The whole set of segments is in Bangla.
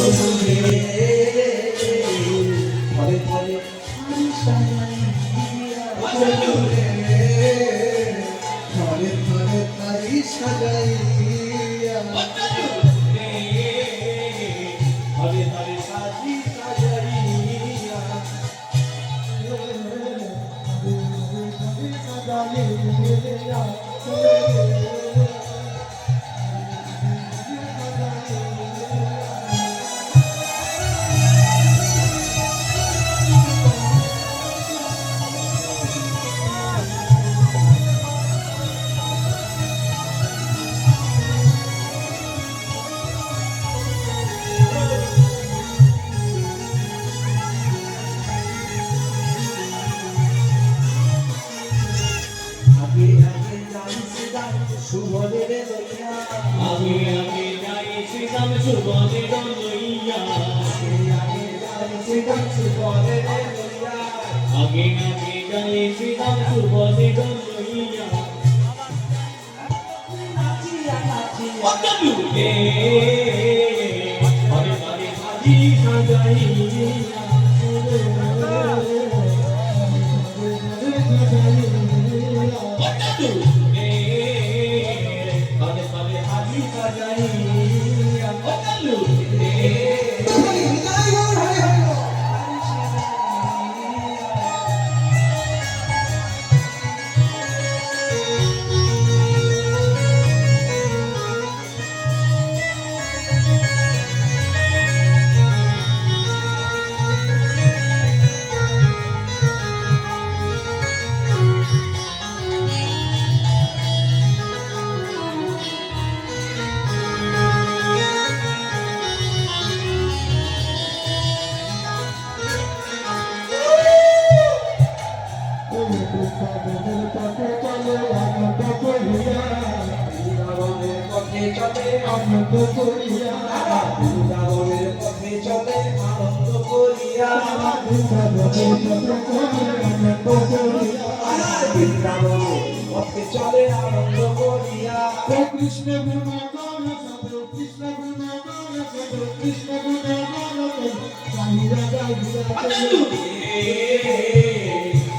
ঘরে ঘরে ঘরে ঘরে তারি সাজাইয়া ঘরে ঘরে সাজি সাজাইয়া শুভরে লইয়া আগে আগে যাই শ্রীরাম শুভরে লইয়া আগে যাই শ্রীরাম শুভরে লইয়া আগে আগে যাই শ্রীরাম শুভরে লইয়া নাচিয়া নাচিয়া অতলুকে ঘরে ঘরে সাজি সাজাইয়া অতলুকে ঘরে ঘরে সাজি সাজাইয়া অতলুকে আনন্দ করিয়া বৃন্দাবনের পথে চলে আনন্দ করিয়া বৃন্দাবনের পথে চলে আনন্দ করিয়া কৃষ্ণ গুণগান সবে কৃষ্ণ গুণগান সবে কৃষ্ণ গুণগান গাহিরা গাহিরা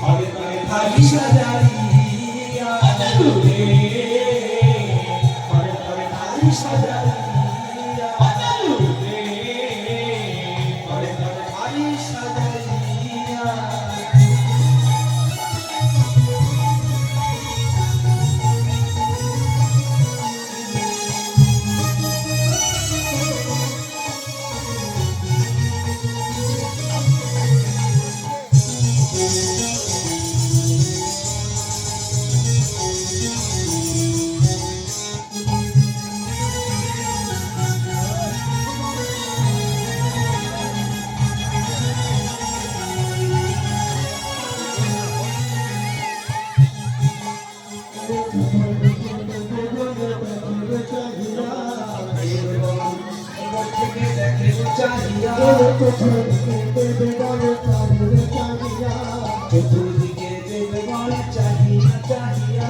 ঘরে ঘরে থালি সাজাইয়া ঘরে ঘরে থালি সাজাইয়া ঘরে ঘরে থালি সাজাইয়া চতুর্দিকে দেবগণ চাহিয়া চাহিয়া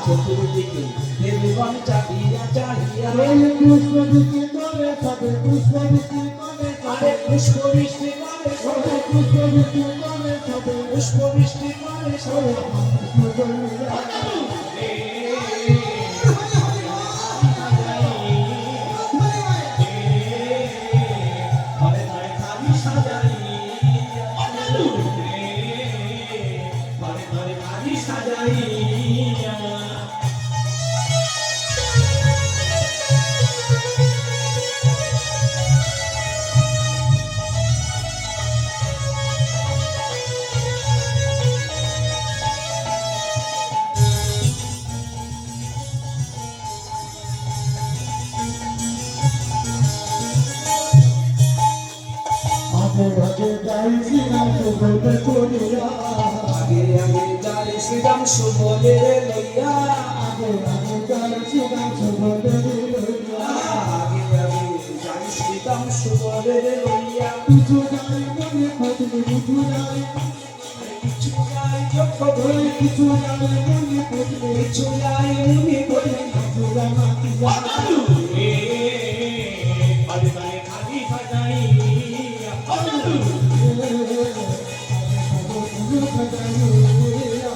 চতুর্দিকে দেবগণ চাহিয়া চাহিয়া পুষ্প বৃষ্টি করে সবে পুষ্প বৃষ্টি করে আরে পুষ্প বৃষ্টি করে সবে পুষ্প বৃষ্টি করে সবে পুষ্প বৃষ্টি করে সবে ঘরে ঘরে থালি সাজাইয়া ঘরে ঘরে থালি সাজাইয়া আগে যাই শ্রীরাম শুভরে করিয়া আগে আগে যাই শ্রীরাম শুভরে লইয়া আগে আগে যাই শ্রীরাম শুভরে লইয়া আগে আগে যাই শ্রীরাম শুভরে লইয়া কিছু যাই মনে খোঁজনি কিছু যাই কিছু যাই চোখ ধরে কিছু যাই মনে খোঁজনি কিছু যাই মনে করে কিছু অতলু রে বাজে তালে খালি সাজাইয়া অতলু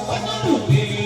অতলু রে